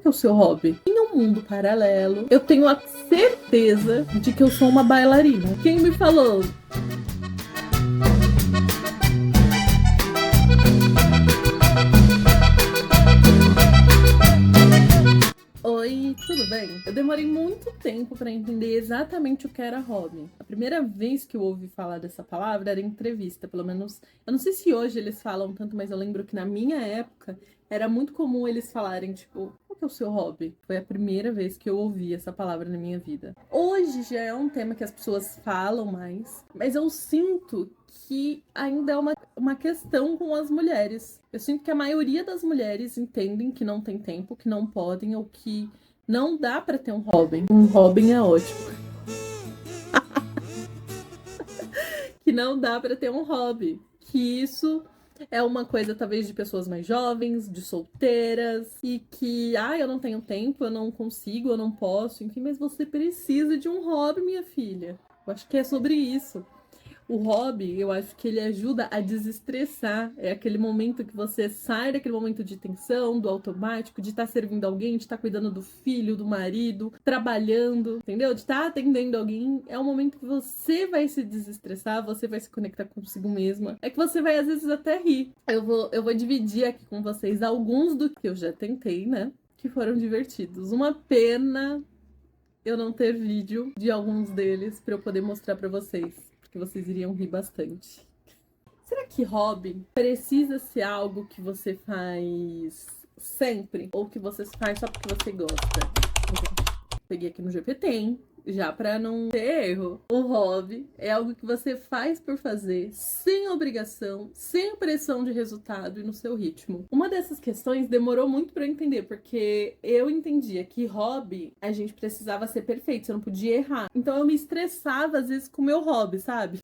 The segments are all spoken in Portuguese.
que é o seu hobby? Em um mundo paralelo, eu tenho a certeza de que eu sou uma bailarina. Quem me falou? Oi, tudo bem? Eu demorei muito tempo para entender exatamente o que era hobby. A primeira vez que eu ouvi falar dessa palavra era em entrevista, pelo menos. Eu não sei se hoje eles falam tanto, mas eu lembro que na minha época era muito comum eles falarem, tipo, qual que é o seu hobby? Foi a primeira vez que eu ouvi essa palavra na minha vida. Hoje já é um tema que as pessoas falam mais, mas eu sinto que ainda é uma questão com as mulheres. Eu sinto que a maioria das mulheres entendem que não tem tempo, que não podem ou que não dá pra ter um hobby. Um hobby é ótimo. Que não dá pra ter um hobby. Que isso é uma coisa talvez de pessoas mais jovens, de solteiras, e que, eu não tenho tempo, eu não consigo, eu não posso, enfim, mas você precisa de um hobby, minha filha. Eu acho que é sobre isso. O hobby, eu acho que ele ajuda a desestressar. É aquele momento que você sai daquele momento de tensão, do automático, de estar servindo alguém, de estar cuidando do filho, do marido, trabalhando, entendeu? De estar atendendo alguém. É um momento que você vai se desestressar, você vai se conectar consigo mesma. É que você vai, às vezes, até rir. Eu vou dividir aqui com vocês alguns do que eu já tentei, né? Que foram divertidos. Uma pena eu não ter vídeo de alguns deles para eu poder mostrar para vocês, porque vocês iriam rir bastante. Será que hobby precisa ser algo que você faz sempre ou que você faz só porque você gosta? Peguei aqui no GPT, hein? Já pra não ter erro. O hobby é algo que você faz por fazer, sem obrigação, sem pressão de resultado e no seu ritmo. Uma dessas questões demorou muito pra eu entender, porque eu entendia que hobby a gente precisava ser perfeito, você não podia errar. Então eu me estressava às vezes com o meu hobby, sabe?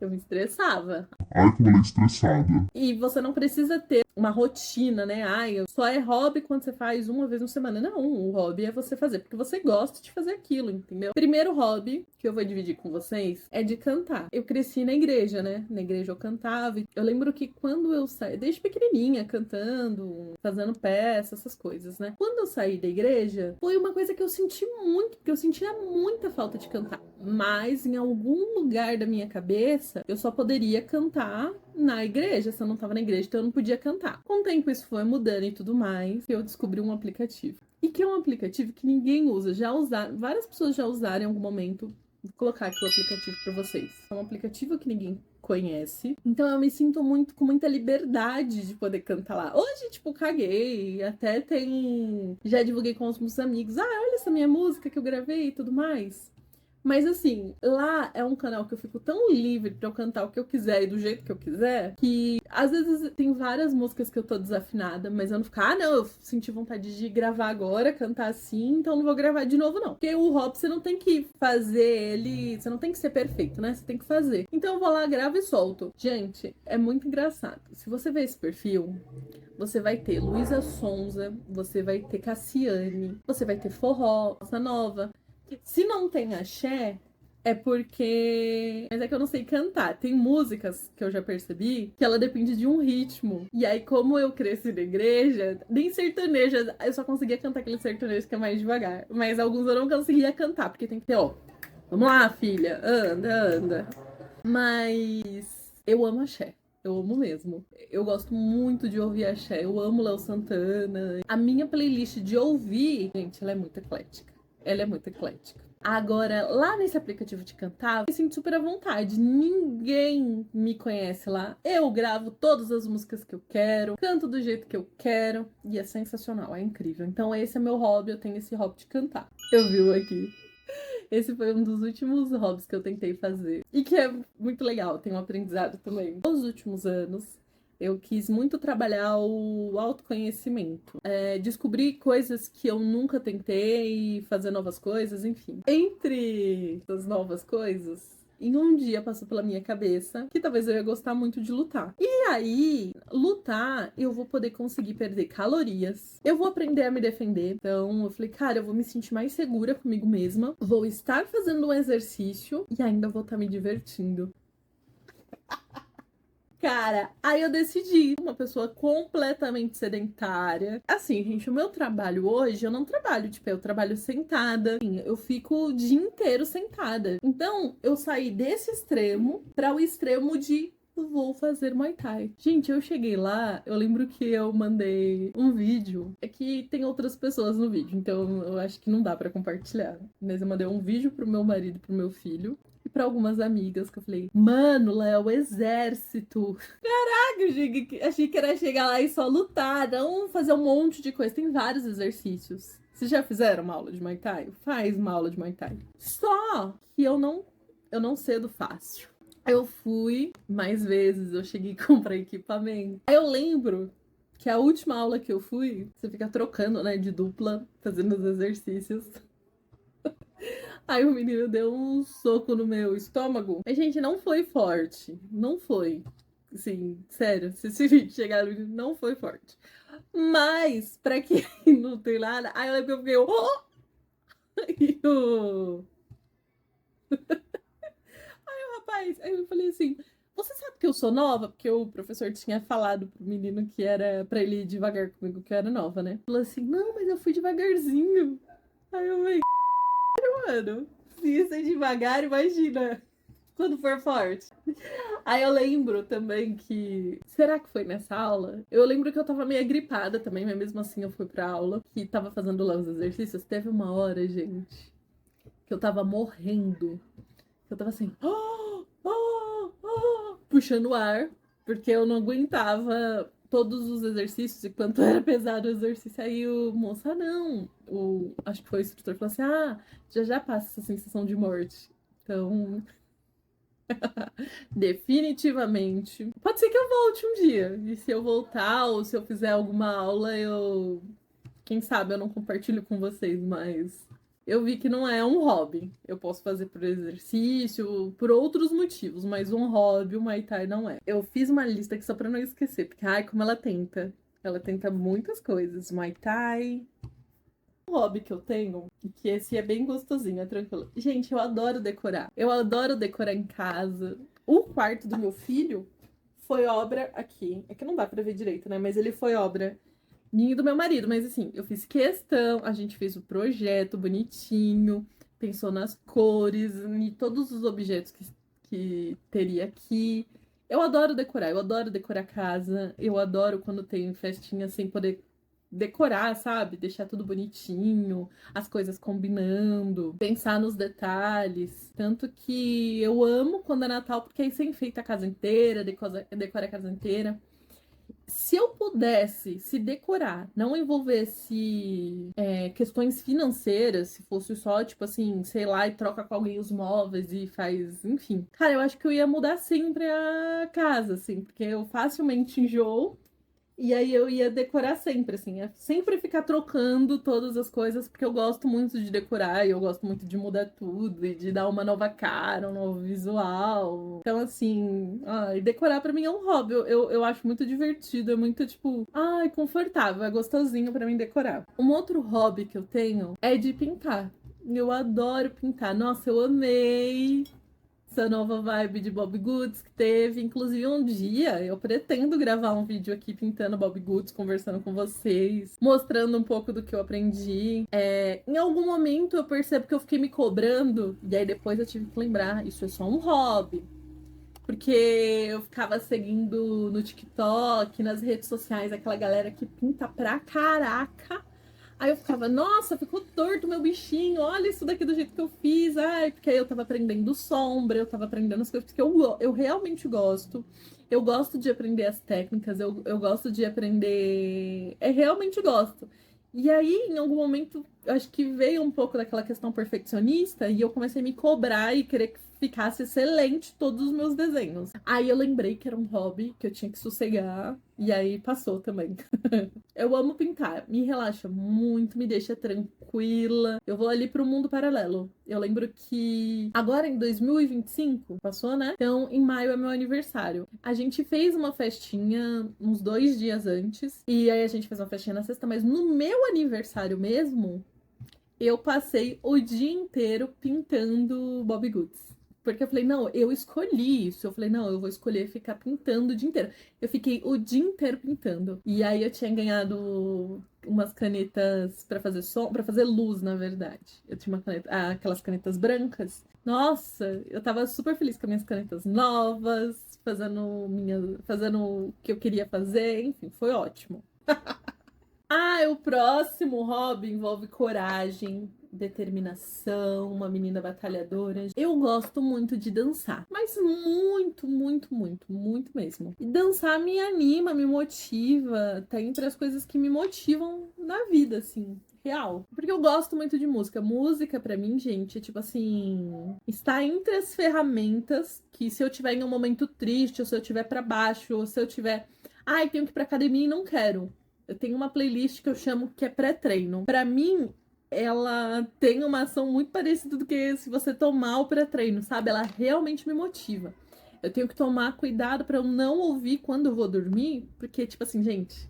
Eu me estressava. Ai, como ela é estressada. E você não precisa ter uma rotina, né? Só é hobby quando você faz uma vez na semana. Não, o hobby é você fazer porque você gosta de fazer aquilo, entendeu? Primeiro hobby que eu vou dividir com vocês é de cantar. Eu cresci na igreja, né? Na igreja eu cantava. Eu lembro que quando eu saí, desde pequenininha, cantando, fazendo peça, essas coisas, né? Quando eu saí da igreja, foi uma coisa que eu senti muito, porque eu sentia muita falta de cantar. Mas em algum lugar da minha cabeça, eu só poderia cantar na igreja. Se eu não tava na igreja, então eu não podia cantar. Com o tempo isso foi mudando e tudo mais, eu descobri um aplicativo. E que é um aplicativo que ninguém usa. Já usaram, várias pessoas já usaram em algum momento. Vou colocar aqui o aplicativo para vocês. É um aplicativo que ninguém conhece. Então eu me sinto muito com muita liberdade de poder cantar lá. Hoje, tipo, caguei. Até tem. Já divulguei com os meus amigos. Olha essa minha música que eu gravei e tudo mais. Mas assim, lá é um canal que eu fico tão livre pra eu cantar o que eu quiser e do jeito que eu quiser, que às vezes tem várias músicas que eu tô desafinada, mas eu não fico, não, eu senti vontade de gravar agora, cantar assim, então não vou gravar de novo, não. Porque o hobby você não tem que fazer ele, você não tem que ser perfeito, né? Você tem que fazer. Então eu vou lá, gravo e solto. Gente, é muito engraçado. Se você ver esse perfil, você vai ter Luísa Sonza, você vai ter Cassiane, você vai ter forró, bossa nova. Se não tem axé, é porque. Mas é que eu não sei cantar. Tem músicas que eu já percebi que ela depende de um ritmo. E aí, como eu cresci na igreja, nem sertaneja, eu só conseguia cantar aquele sertanejo que é mais devagar. Mas alguns eu não conseguia cantar, porque tem que ter, ó. Vamos lá, filha, anda, anda. Mas eu amo axé. Eu amo mesmo. Eu gosto muito de ouvir axé. Eu amo Léo Santana. A minha playlist de ouvir, gente, ela é muito eclética. Ela é muito eclética. Agora, lá nesse aplicativo de cantar, eu me sinto super à vontade. Ninguém me conhece lá. Eu gravo todas as músicas que eu quero, canto do jeito que eu quero. E é sensacional, é incrível. Então, esse é meu hobby. Eu tenho esse hobby de cantar. Eu vi aqui. Esse foi um dos últimos hobbies que eu tentei fazer. E que é muito legal, tem um aprendizado também. Nos últimos anos, eu quis muito trabalhar o autoconhecimento. Descobrir coisas que eu nunca tentei, fazer novas coisas, enfim. Entre as novas coisas, em um dia passou pela minha cabeça que talvez eu ia gostar muito de lutar. E aí, lutar, eu vou poder conseguir perder calorias. Eu vou aprender a me defender. Então, eu falei, cara, eu vou me sentir mais segura comigo mesma. Vou estar fazendo um exercício e ainda vou estar me divertindo. Cara, aí eu decidi, uma pessoa completamente sedentária. Assim, gente, o meu trabalho hoje, eu não trabalho de pé, eu trabalho sentada. Assim, eu fico o dia inteiro sentada. Então, eu saí desse extremo para o extremo de vou fazer Muay Thai. Gente, eu cheguei lá, eu lembro que eu mandei um vídeo. É que tem outras pessoas no vídeo, então eu acho que não dá pra compartilhar. Mas eu mandei um vídeo pro meu marido e pro meu filho. E pra algumas amigas que eu falei, mano, lá é o exército. Caraca, eu achei que era chegar lá e só lutar, não fazer um monte de coisa. Tem vários exercícios. Vocês já fizeram uma aula de Muay Thai? Faz uma aula de Muay Thai. Só que eu não cedo fácil. Eu fui mais vezes, eu cheguei a comprar equipamento. Aí eu lembro que a última aula que eu fui, você fica trocando, né, de dupla, fazendo os exercícios. Aí o menino deu um soco no meu estômago. Mas, gente, não foi forte. Não foi. Assim, sério, se esse vídeo chegar no menino, não foi forte. Mas, pra quem não tem nada, aí eu lembro que eu fiquei, oh! E o rapaz, aí eu falei assim, você sabe que eu sou nova? Porque o professor tinha falado pro menino que era pra ele ir devagar comigo, que eu era nova, né? Falou assim, não, mas eu fui devagarzinho. Aí eu falei, mano, se isso é devagar, imagina quando for forte. Aí eu lembro também que. Será que foi nessa aula? Eu lembro que eu tava meio gripada também, mas mesmo assim eu fui pra aula e tava fazendo lá os exercícios. Teve uma hora, gente, que eu tava morrendo. Eu tava assim, puxando o ar, porque eu não aguentava todos os exercícios e quanto era pesado o exercício. Aí o moço, não, acho que foi o instrutor, falou assim, já passa essa sensação de morte. Então, definitivamente. Pode ser que eu volte um dia. E se eu voltar, ou se eu fizer alguma aula, quem sabe eu não compartilho com vocês, mas eu vi que não é um hobby. Eu posso fazer por exercício, por outros motivos, mas um hobby, o Muay Thai não é. Eu fiz uma lista aqui só pra não esquecer, porque, ai, como ela tenta. Ela tenta muitas coisas. Muay Thai. Um hobby que eu tenho, que esse é bem gostosinho, é tranquilo. Gente, eu adoro decorar. Eu adoro decorar em casa. O quarto do meu filho foi obra aqui. É que não dá pra ver direito, né? Mas ele foi obra minha e do meu marido. Mas assim, eu fiz questão, a gente fez o projeto bonitinho, pensou nas cores, em todos os objetos que teria aqui. Eu adoro decorar casa, eu adoro quando tem festinha sem poder decorar, sabe? Deixar tudo bonitinho, as coisas combinando, pensar nos detalhes. Tanto que eu amo quando é Natal, porque aí você enfeita a casa inteira, decora a casa inteira. Se eu pudesse se decorar, não envolvesse questões financeiras, se fosse só, tipo assim, sei lá, e troca com alguém os móveis e faz, enfim. Cara, eu acho que eu ia mudar sempre a casa, assim, porque eu facilmente enjoo. E aí eu ia decorar sempre, assim, ia sempre ficar trocando todas as coisas, porque eu gosto muito de decorar e eu gosto muito de mudar tudo e de dar uma nova cara, um novo visual. Então, assim, e decorar pra mim é um hobby. Eu acho muito divertido, é muito, tipo, confortável, é gostosinho pra mim decorar. Um outro hobby que eu tenho é de pintar. Eu adoro pintar. Nossa, eu amei essa nova vibe de Bobbie Goods que teve. Inclusive, um dia eu pretendo gravar um vídeo aqui pintando Bobbie Goods, conversando com vocês, mostrando um pouco do que eu aprendi. Em algum momento eu percebo que eu fiquei me cobrando, e aí depois eu tive que lembrar, isso é só um hobby. Porque eu ficava seguindo no TikTok, nas redes sociais, aquela galera que pinta pra caraca. Aí eu ficava, nossa, ficou torto meu bichinho, olha isso daqui do jeito que eu fiz. Ai, porque aí eu tava aprendendo sombra, eu tava aprendendo as coisas, porque eu realmente gosto. Eu gosto de aprender as técnicas, eu gosto de aprender. Realmente gosto. E aí, em algum momento, eu acho que veio um pouco daquela questão perfeccionista e eu comecei a me cobrar e querer que ficasse excelente todos os meus desenhos. Aí eu lembrei que era um hobby, que eu tinha que sossegar, e aí passou também. Eu amo pintar, me relaxa muito, me deixa tranquila. Eu vou ali pro mundo paralelo. Eu lembro que agora em 2025, passou, né? Então, em maio é meu aniversário. A gente fez uma festinha uns 2 dias antes, e aí a gente fez uma festinha na sexta, mas no meu aniversário mesmo, eu passei o dia inteiro pintando Bobbie Goods. Porque eu falei, não, eu escolhi isso. Eu falei, não, eu vou escolher ficar pintando o dia inteiro. Eu fiquei o dia inteiro pintando. E aí eu tinha ganhado umas canetas pra fazer som, para fazer luz, na verdade. Eu tinha uma caneta, aquelas canetas brancas. Nossa, eu tava super feliz com as minhas canetas novas, fazendo o que eu queria fazer, enfim, foi ótimo. O próximo hobby envolve coragem, determinação, uma menina batalhadora. Eu gosto muito de dançar, mas muito, muito, muito, muito mesmo. E dançar me anima, me motiva, tá entre as coisas que me motivam na vida, assim. Real. Porque eu gosto muito de música. Música, pra mim, gente, é tipo assim. Está entre as ferramentas que, se eu tiver em um momento triste, ou se eu tiver pra baixo, ou se eu tiver. Ai, tenho que ir pra academia e não quero. Eu tenho uma playlist que eu chamo que é pré-treino. Pra mim, ela tem uma ação muito parecida do que se você tomar o pré-treino, sabe? Ela realmente me motiva. Eu tenho que tomar cuidado pra eu não ouvir quando eu vou dormir, porque, tipo assim, gente,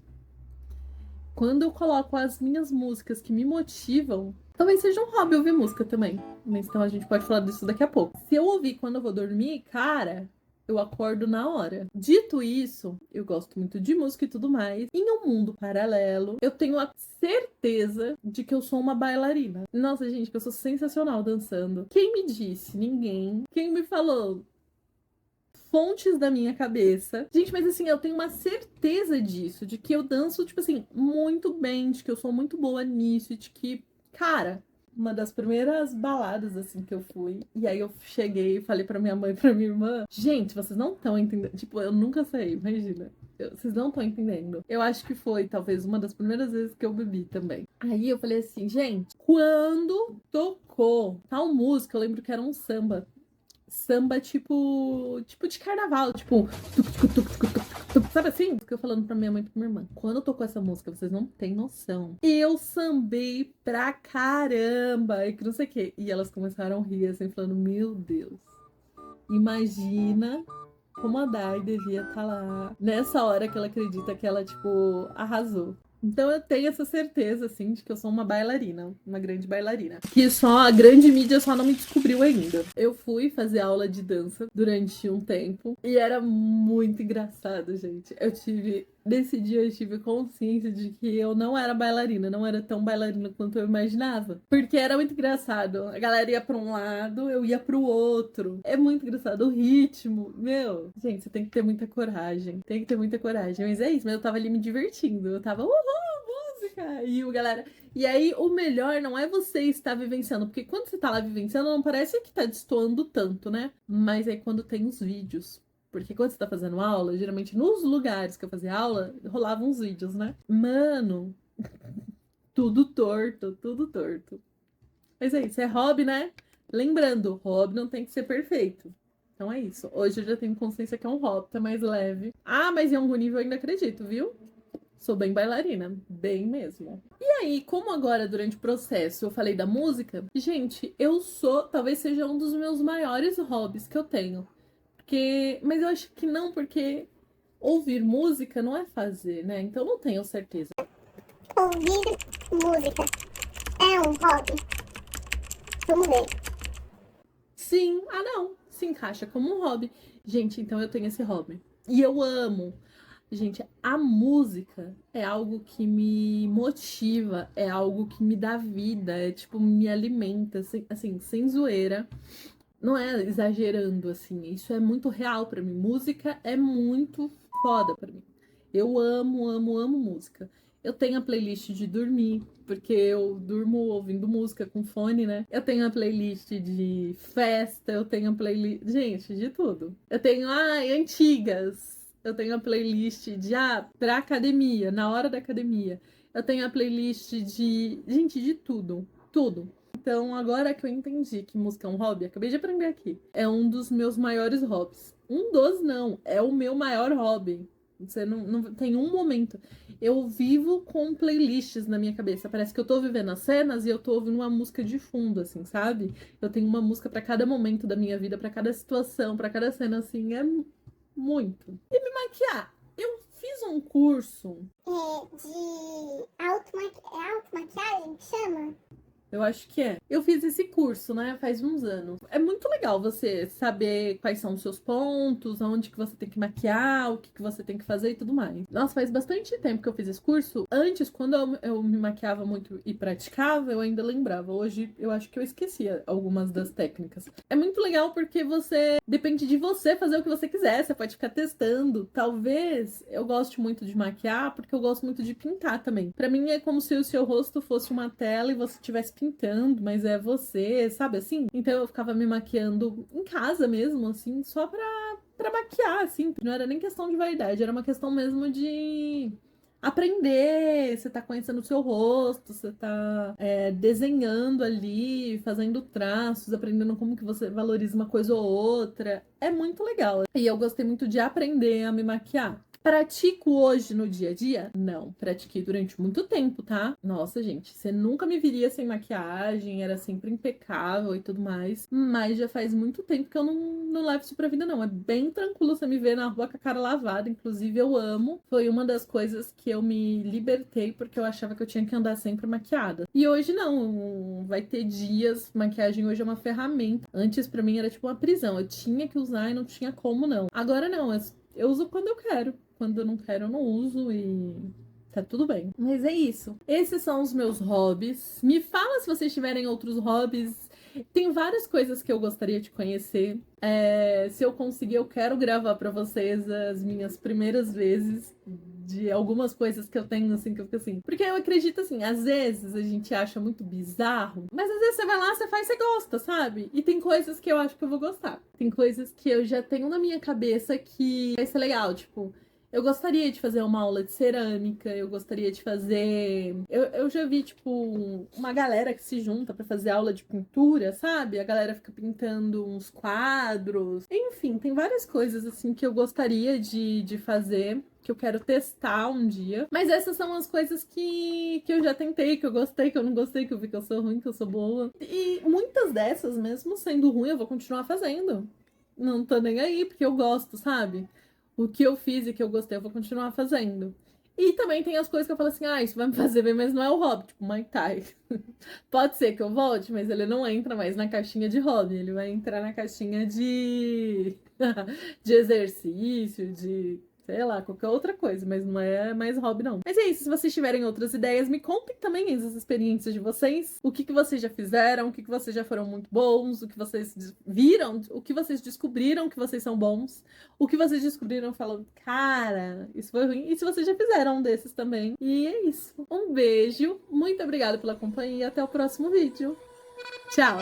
quando eu coloco as minhas músicas que me motivam, talvez seja um hobby ouvir música também. Mas então a gente pode falar disso daqui a pouco. Se eu ouvir quando eu vou dormir, cara, eu acordo na hora. Dito isso, eu gosto muito de música e tudo mais. Em um mundo paralelo, eu tenho a certeza de que eu sou uma bailarina. Nossa, gente, que eu sou sensacional dançando. Quem me disse? Ninguém. Quem me falou? Fontes da minha cabeça. Gente, mas assim, eu tenho uma certeza disso, de que eu danço, tipo assim, muito bem, de que eu sou muito boa nisso, de que, cara, uma das primeiras baladas, assim, que eu fui, e aí eu cheguei e falei pra minha mãe e pra minha irmã, gente, vocês não estão entendendo, tipo, eu nunca saí, imagina. Vocês não estão entendendo. Eu acho que foi, talvez, uma das primeiras vezes que eu bebi também. Aí eu falei assim, gente, quando tocou tal música, eu lembro que era um samba. Samba tipo de carnaval, tipo, sabe assim? Fiquei falando pra minha mãe e pra minha irmã. Quando tocou essa música, vocês não têm noção. Eu sambei pra caramba, e que não sei o quê. E elas começaram a rir, assim, falando: Meu Deus, imagina como a Dai devia estar lá nessa hora que ela acredita que ela, tipo, arrasou. Então eu tenho essa certeza, assim, de que eu sou uma bailarina, uma grande bailarina. Que só a grande mídia só não me descobriu ainda. Eu fui fazer aula de dança durante um tempo e era muito engraçado, gente. Nesse dia eu tive consciência de que eu não era bailarina, não era tão bailarina quanto eu imaginava. Porque era muito engraçado. A galera ia pra um lado, eu ia pro outro. É muito engraçado. O ritmo, meu. Gente, você tem que ter muita coragem. Tem que ter muita coragem. Mas é isso, mas eu tava ali me divertindo. Eu tava, música! E o galera. E aí, o melhor não é você estar vivenciando, porque quando você tá lá vivenciando, não parece que tá destoando tanto, né? Mas aí quando tem os vídeos. Porque quando você tá fazendo aula, geralmente nos lugares que eu fazia aula, rolavam uns vídeos, né? Mano, tudo torto, tudo torto. Mas é isso, é hobby, né? Lembrando, hobby não tem que ser perfeito. Então é isso. Hoje eu já tenho consciência que é um hobby, tá mais leve. Mas em algum nível eu ainda acredito, viu? Sou bem bailarina, bem mesmo. E aí, como agora durante o processo eu falei da música, gente, talvez seja um dos meus maiores hobbies que eu tenho. Mas eu acho que não, porque ouvir música não é fazer, né? Então não tenho certeza. Ouvir música é um hobby? Vamos ver. Sim, não, se encaixa como um hobby. Gente, então eu tenho esse hobby. E eu amo. Gente, a música é algo que me motiva, é algo que me dá vida, é tipo, me alimenta, assim, sem zoeira. Não é exagerando, assim, isso é muito real pra mim. Música é muito foda pra mim. Eu amo, amo, amo música. Eu tenho a playlist de dormir, porque eu durmo ouvindo música com fone, né? Eu tenho a playlist de festa, eu tenho a playlist. Gente, de tudo. Eu tenho, antigas. Eu tenho a playlist de, pra academia, na hora da academia. Eu tenho a playlist de. Gente, de tudo. Tudo. Então, agora que eu entendi que música é um hobby, acabei de aprender aqui. É um dos meus maiores hobbies. Um dos, não. É o meu maior hobby. Você não tem um momento. Eu vivo com playlists na minha cabeça. Parece que eu tô vivendo as cenas e eu tô ouvindo uma música de fundo, assim, sabe? Eu tenho uma música pra cada momento da minha vida, pra cada situação, pra cada cena, assim. É muito. E me maquiar. Eu fiz um curso. De automaquiagem, que chama? Eu acho que é. Eu fiz esse curso, né, faz uns anos. É muito legal você saber quais são os seus pontos, onde que você tem que maquiar, o que que você tem que fazer e tudo mais. Nossa, faz bastante tempo que eu fiz esse curso. Antes, quando eu me maquiava muito e praticava, eu ainda lembrava. Hoje, eu acho que eu esquecia algumas das técnicas. É muito legal porque depende de você fazer o que você quiser. Você pode ficar testando. Talvez eu goste muito de maquiar porque eu gosto muito de pintar também. Pra mim é como se o seu rosto fosse uma tela e você estivesse pintando, mas é você, sabe assim? Então eu ficava me maquiando em casa mesmo, assim, só pra maquiar, assim. Não era nem questão de vaidade, era uma questão mesmo de aprender. Você tá conhecendo o seu rosto, você tá desenhando ali, fazendo traços, aprendendo como que você valoriza uma coisa ou outra. É muito legal. E eu gostei muito de aprender a me maquiar. Pratico hoje no dia a dia? Não, pratiquei durante muito tempo, tá? Nossa, gente, você nunca me viria sem maquiagem, era sempre impecável e tudo mais. Mas já faz muito tempo que eu não levo isso pra vida, não. É bem tranquilo você me ver na rua com a cara lavada. Inclusive, eu amo. Foi uma das coisas que eu me libertei porque eu achava que eu tinha que andar sempre maquiada. E hoje não. Vai ter dias. Maquiagem hoje é uma ferramenta. Antes, pra mim, era tipo uma prisão. Eu tinha que usar e não tinha como, não. Agora não. Eu uso quando eu quero. Quando eu não quero, eu não uso e tá tudo bem. Mas é isso. Esses são os meus hobbies. Me fala se vocês tiverem outros hobbies. Tem várias coisas que eu gostaria de conhecer. Se eu conseguir, eu quero gravar pra vocês as minhas primeiras vezes de algumas coisas que eu tenho, assim, que eu fico assim. Porque eu acredito, assim, às vezes a gente acha muito bizarro, mas às vezes você vai lá, você faz, você gosta, sabe? E tem coisas que eu acho que eu vou gostar. Tem coisas que eu já tenho na minha cabeça que vai ser legal, tipo... Eu gostaria de fazer uma aula de cerâmica, eu gostaria de fazer... Eu já vi, tipo, uma galera que se junta pra fazer aula de pintura, sabe? A galera fica pintando uns quadros. Enfim, tem várias coisas, assim, que eu gostaria de fazer, que eu quero testar um dia. Mas essas são as coisas que eu já tentei, que eu gostei, que eu não gostei, que eu vi que eu sou ruim, que eu sou boa. E muitas dessas, mesmo sendo ruim, eu vou continuar fazendo. Não tô nem aí, porque eu gosto, sabe? O que eu fiz e que eu gostei, eu vou continuar fazendo. E também tem as coisas que eu falo assim, isso vai me fazer bem, mas não é o hobby, tipo Muay Thai. Pode ser que eu volte, mas ele não entra mais na caixinha de hobby, ele vai entrar na caixinha de exercício, de, sei lá, qualquer outra coisa, mas não é mais hobby, não. Mas é isso, se vocês tiverem outras ideias, me contem também as experiências de vocês, o que vocês já fizeram, o que vocês já foram muito bons, o que vocês viram, o que vocês descobriram que vocês são bons, o que vocês descobriram falando, cara, isso foi ruim, e se vocês já fizeram um desses também. E é isso. Um beijo, muito obrigada pela companhia e até o próximo vídeo. Tchau!